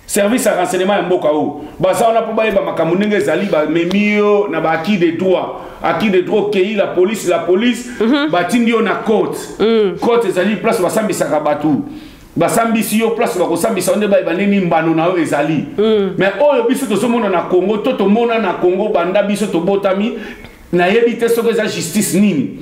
service à renseignement ya mboka o baza ona po baye ba makambo ndenge ezali ba memio na ba acquis de droit kei la police batindi yo na court ezali place basambisaka batu basambisi yo place bakosambisa onde baye baneni mbano na yo ezali mais oyo biso tozomona na Congo to tomona na Congo banda biso tobotami na yebi te soki eza justice nini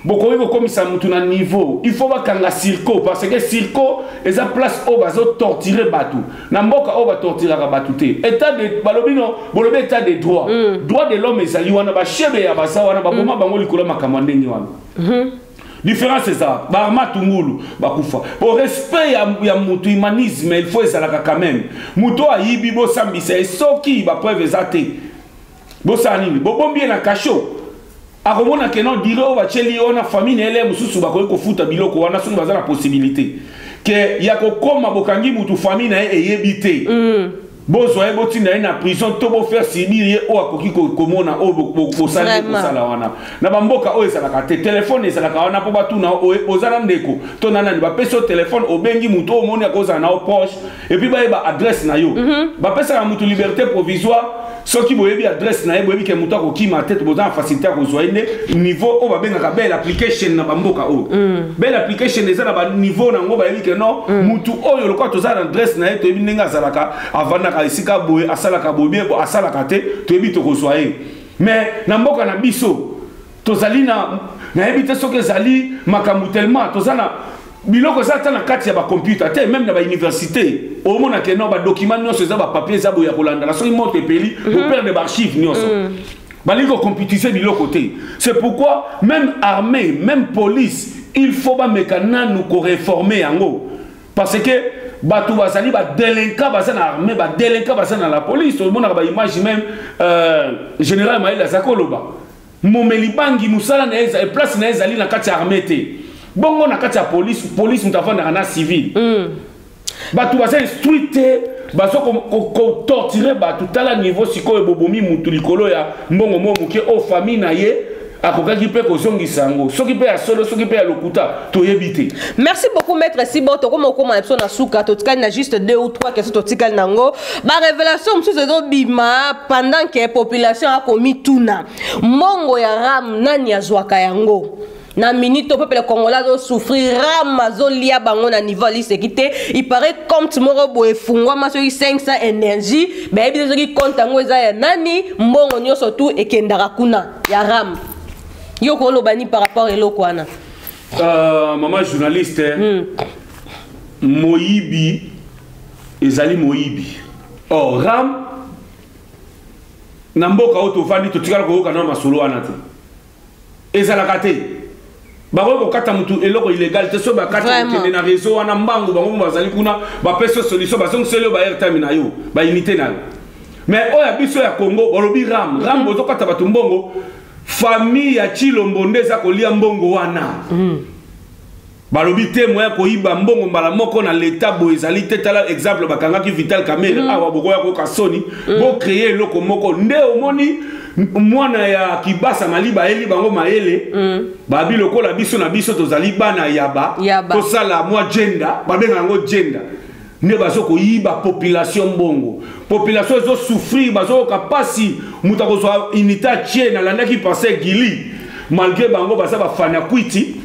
bokomi bokomisa mutu na niveau il faut bakanga circo parce que circo eza place o bazo torturer batu na mboka o ba torturaka batu te état de balobino bolobe état de droit droit de l'homme ezali wana ba chebe ya basa wana ba boma bango likolo makambo ndenge wana différence ça barma tungulu bakufa au respect ya mutu humanisme il faut ezalaka quand même mutu ayibi bo sambisa esoki ba preuve ezate bo sanini bo bombi na cachot akomona ke non dire o bacheli ona famille ele mususu bakoki kofuta biloko wana soki baza na possibilité ke ya kokoma bokangi mutu famille na eyebi te bozwa ye botinda ye na prison to bofaire subir ye o akoki komona o bosali kosala wana na bamboka oyo ezalaka te telefone ezalaka wana mpo batuna ozala ndeko to nanani bapesi yo telefone obengi mutu omoni akozala na o poche epuis bayeba adresse na yo bapesaka mutu liberté provisoire ceux qui boyebi adresse na boyebi ke muto ko kima tête boza facilité ko zoine niveau o ba benga belle application na bamboka o belle application eza na ba niveau na ngo ba yebi ke non mutu oyo lokwa toza na adresse na to yebi ninga zalaka avana ka isika boye asalaka boye bo asalaka te to yebi to ko zoine mais na mboka na biso tozali na yebi te soki ezali makambo tellement tozana biloko za na kati ya ba computer te même na ba université au mona ke no ba document nyonso za ba papier za boya kolanda la so monte peli au père de archives nyonso baliko computiser biloko te. C'est pourquoi même armée même police il faut ba mekana nous ko réformer yango parce que batu bazali ba délinquant baza na armée ba délinquant baza na la police au mona ba image même général Maïla Zakoloba momeli bangi musala na eza et place na ezali na kati ya armée te. Bongo na kati ya police mutafanda na civil batu basa instruite baso ko torturer batu tala niveau sikoyo bobomi mutu likolo ya mbongo mo muke o famille na ye akokaki pe ko zongisa ngo soki pe ya solo soki pe ya lokuta to yebite. Merci beaucoup maître Sibo to comme okoma na na suka to tikali na juste 2 ou 3 questions to tikali nango ba révélation msu zo bima pendant que population a commis tuna mongo ya ram nani azwaka yango na minute peuple congolais zo souffrir ramazo lia bango na niveau lisekité il paraît compte moro boe fungwa maso 500 énergie ba ebi zo ki compte ngo eza ya nani mbongo nyoso tu ekendaka kuna ya ram yo ko lobani par rapport eloko wana maman journaliste moyibi ezali moyibi ram na mboka oto fandi to tikala ko kana masolo wana te ezalaka te bako kata mutu eloko illégal te so ba kata te na réseau wana mbangu bango bazali kuna ba peso solution ba song selo ba airtime na yo ba unité na mais oya biso ya Congo olobi ram bozo kata batu mbongo famille ya Chilombo ndeza kolia mbongo wana balobi te moya ko iba mbongo mbala moko na l'état bo ezali te tala exemple bakanga ki Vital Kamerhe awa bokoya ko kasoni bo créer loko moko nde omoni mwana ya kibasa maliba eli bango maele babi lokola biso na biso tozali bana yaba to sala mwa gender babenga ngo gender ne bazo ko yiba population mbongo population zo souffrir bazo ka pasi muta ko so unité tiena landa ki penser gili malgré bango basa ba fana kwiti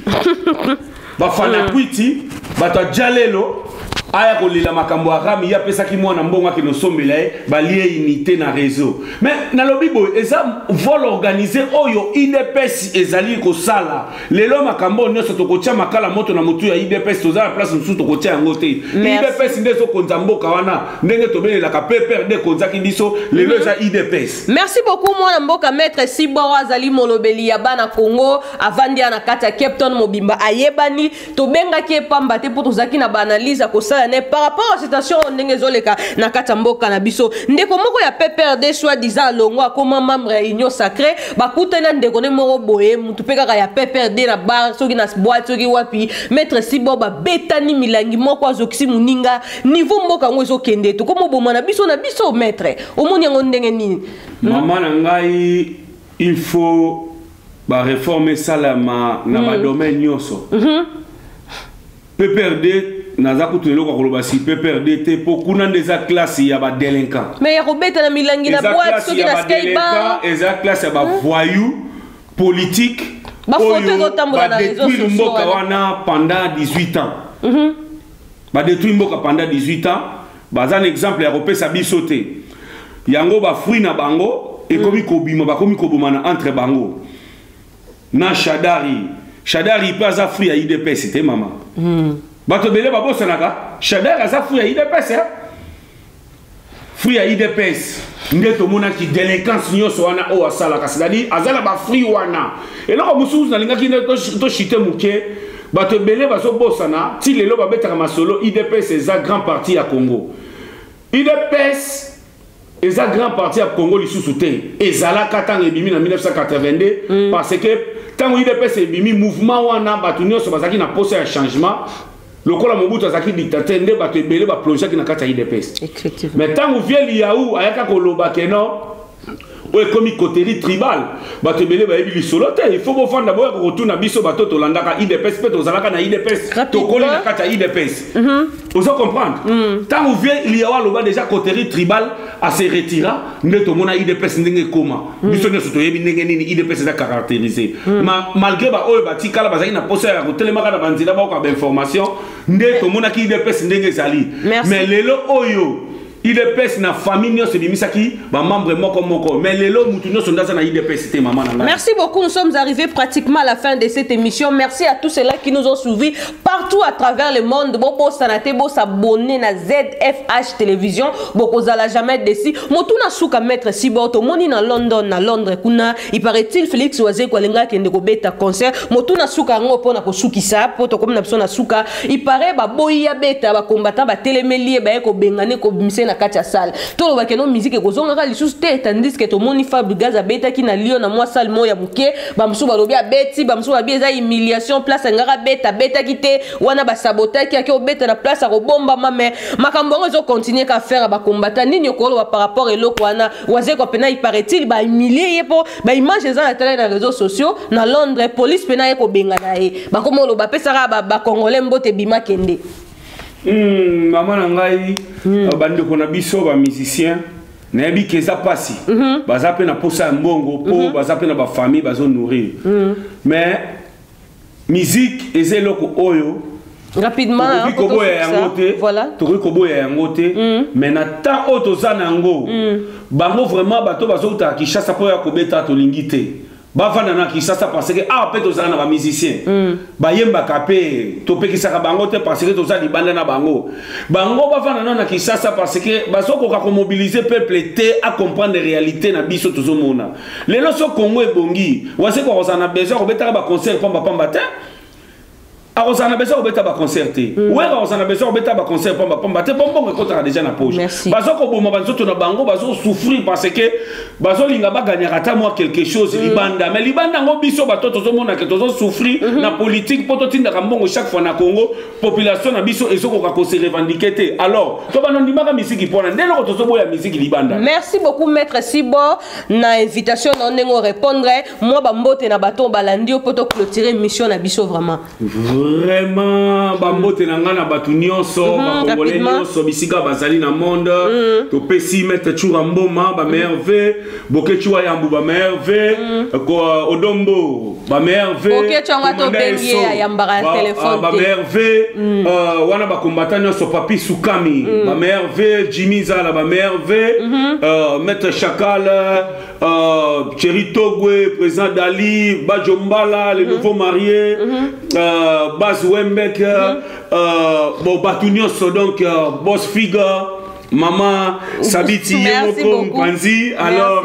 bafana kwiti bata jalelo aya kolila makambo arami ya pesa ki mwana mbongo ki no sombela balie unité na réseau mais na lobibo eza vol organisé oyo IDPS ezali ko sala lelo makambo nyoso to kotia makala moto na mutu ya IDPS to za place musu to kotia yango te IDPS ndezo konza mboka wana ndenge to belela ka PPRD konza ki biso lelo eza IDPS. Merci beaucoup mwana mboka maître Sibo azali molobeli ya bana Congo avandi na kata Cape Town mobimba ayebani to benga ki pamba te poto zaki na banaliza ko par rapport à cette situation ndengezoleka na katamboka na biso ndeko moko ya PPRD soi-disant longwa comme membre ya union sacrée bakutana ndeko ne moko boye mutu peka ya PPRD na bar soki na boîte soki wapi maître Sibo ba betani milangi moko azokisi muninga niveau mboka ngo ezokende to comme bomo na biso maître omoni yango ndenge nini mama na ngai il faut ba réformer salama na ba domaine nyoso PPRD naza kutunelo kwa koloba si PPRD te po kuna ndeza classe ya ba délinquant mais ya robeta na milangi na boîte soki na sky bar eza classe ya ba voyou politique ba photo zo tambola na réseaux sociaux mboka wana pendant 18 ans ba détruire mboka pendant 18 ans baza un exemple ya kopesa biso te yango ba fruit na bango ekomi kobima ba komi koboma na entre bango na Shadari pas fruit ya IDPS te mama bato bele babosa naka Shadari aza fruit ya IDPS fruit ya IDPS nde to mona ki délinquance nyoso wana o asala c'est-à-dire azala ba fruit wana eloko mususu na lingaki to chite muke bato bele baso bosana ti lelo babetaka masolo IDPS eza grand parti ya Congo IDPS eza grand parti ya Congo lisusu te ezala katanga ebimi na 1982 parce que tant IDPS ebimi mouvement wana bato nyonso bazaki na poste ya changement lokola Mobutu azaki dictateur nde bato ebele ba plonger na kati ya IDPS effectivement mais tant vieux Liaou ayaka koloba ke non oyo ekomi coterie tribal bato ebele bayebi lisolo te il faut bofanda boya kokotuna biso bato tolandaka idps mpe tozalaka na idps tokoli na kati ya idps ozo comprendre ntango vie liawa aloba déjà coterie tribal ase retira nde tomona idps ndenge ekoma biso nyonso toyebi ndenge nini idps eza caractérisé malgré baoyo batikala bazalaki na posa ya kotelemaka na banzela baoka bainformation nde tomonaki idps ndenge ezali mais lelo oyo IDPS na famille nyonso bimisaki ba membre moko mais lelo mutu nyonso ndaza na IDPS te maman na. Merci beaucoup, nous sommes arrivés pratiquement à la fin de cette émission. Merci à tous ceux-là qui nous ont suivis partout à travers le monde. Bon sanate bo s'abonner na ZFH télévision, boko zala jamais déci. Motuna suka maître Siboto moni na London na Londres kuna, il paraît-il Félix Oise kwalenga kende ko beta concert. Motuna suka ngo pona ko sukisa, poto comme na biso na suka, il paraît ba boya beta ba combattant ba télémélier ba ko bengane ko bimse na kati ya salle to ba keno musique ko zonga li susté tandis que to moni Fab Gaza beta ki na Lyon na moi salle moya muke ba msu ba lobia beti ba msu ba bieza humiliation place ngara beta kite wana ba sabotage ki ko beta na place ko bomba mame makambo ngo zo continuer ka faire ba combattant nini ko lo par rapport eloko wana waze ko pena il paraît-il ba humilier po ba image za na télé na réseaux sociaux na Londres police pena ko benga na e ba komo lo ba pesa ba congolais mbote bima kende. Maman nangai bande ko na biso ba musicien na bi keza pasi baza pe na posa mbongo po baza pe na ba famille bazo nourrir mais musique ezeloko oyo rapidement voilà to ko boya yangote mais na ta auto zanango bango vraiment bato bazo ta Kinshasa po ya ko beta to lingite bafana na Kinshasa parce que peut tozala na ba musicien bayemba kapé to pe kisaka bango te parce que tozala libanda na bango bafana na Kinshasa parce que bazoko ka mobiliser peuple te à comprendre les réalités na biso tozomona lelo so Congo ebongi wase ko rozana besoin ko beta ba concert pamba te a besoin de ba concerter ouais a besoin de ba concert pamba te bongo ko ta déjà na poche bazoko boma bazoto na bango bazo souffrir parce que bazo linga ba gagner ata moi quelque chose libanda mais libanda ngo biso bato tozomona que tozo souffrir na politique poto tinda mbongo chaque fois na Congo population na biso ezoko ka ko se revendiquer te alors to banondimaka musique pona ndelo ko tozoboya musique libanda. Merci beaucoup maître Sibo na invitation na ndenge répondre moi ba mbote na bato balandi poto clôturer mission na biso vraiment vraiment bambote na ngana batu nyonso bakongolais nyonso bisika bazali na monde to pesi mettre chura mboma ba merveille boke chua yambu ba merveille ko odombo ba merveille boke changa to bengi ya yambara téléphone ba merveille wana ba combattant nyonso papi sukami ba merveille Jimmy Zala ba merveille mettre Chakal Thierry Togwe président Dali Bajombala les nouveaux mariés Baz Wembek, bon, Batunion, donc, Boss Figa, Maman Sabiti, Yemoko Mpanzi, alors,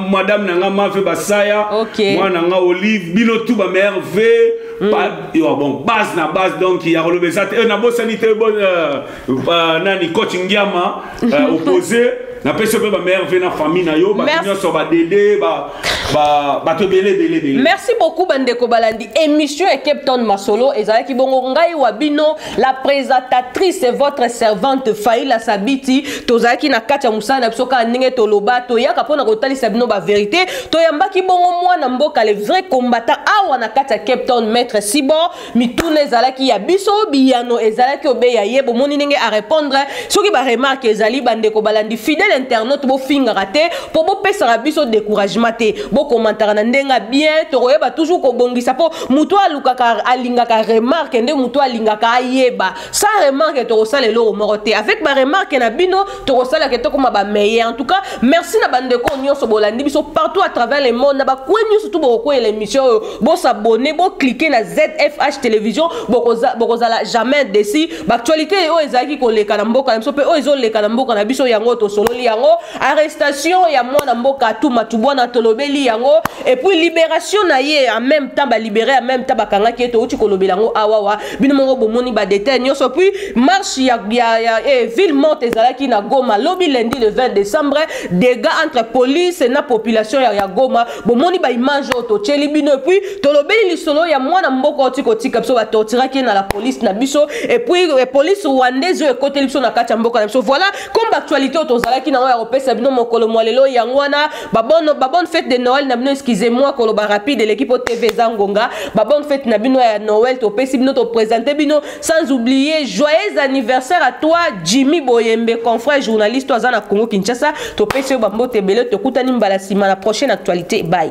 Madame Nanga Mafe Basaya, moi Nanga Olive, Binotou, ma merveille, bon, base na base, donc, il y a relevé ça, on a beau sanité, bon, Nani coaching Yama, opposé. Na pese pe ba merveille na famille na yo ba nyonso ba dédé ba to belé. Merci beaucoup Bandeko Balandi. Émission et Captain Masolo ezalaki bongo ngai wabino la présentatrice et votre servante Faïla Sabiti tozalaki na kati ya musana biso ka ndenge to loba to yaka pona kotalisa bino ba vérité to yambaki bongo mwana mboka les vrais combattants awa na kati ya Captain maître Sibo mituna ezalaki ya biso biyano ezalaki obeya yebo moni ndenge a répondre soki ba remarque ezali Bandeko Balandi fidèle internaute bo finga raté pour bo pesa biso découragement té bo commentaire na ndenga bien to yeba toujours ko bongisa po muto alukaka alingaka remarque nde muto alingaka yeba sa remarque to sala lo moroté avec ba remarque na bino to sala ke to koma ba meilleur en tout cas merci na bandeko nyonso bolandi biso partout à travers le monde na ba kwenyu surtout bo ko l'émission bo s'abonner bo cliquer na ZFH télévision bo kozala jamais déci ba actualité o ezaki ko leka na mboka na biso pe o ezo leka na mboka na biso yango to solo yango arrestation ya mwana mboka Tuma Tubwana tolobeli yango et puis libération na ye en même temps ba libérer en même temps ba kanga ki to uti kolobelango awawa bino mo bomoni ba détail nyoso puis marche ya ville morte ezalaki na Goma lobby lundi le 20 décembre dégâts entre police na population ya Goma bomoni ba image to tcheli bino puis tolobeli lisolo ya mwana mboko oti kotika biso ba torturaki na la police na biso et puis police rwandaise e côté biso na kati mboka na biso voilà comme actualité tozalaki na ya opesa bino mokolo mwalelo yangwana ba bonne fête de Noël na bino excusez-moi koloba rapide l'équipe TV Zangonga ba bonne fête na bino ya Noël to pesi bino to présenter bino sans oublier joyeux anniversaire à toi Jimmy Boyembe confrère journaliste azana Congo Kinshasa to pesi ba mbote bele to kutani mbala sima la prochaine actualité bye.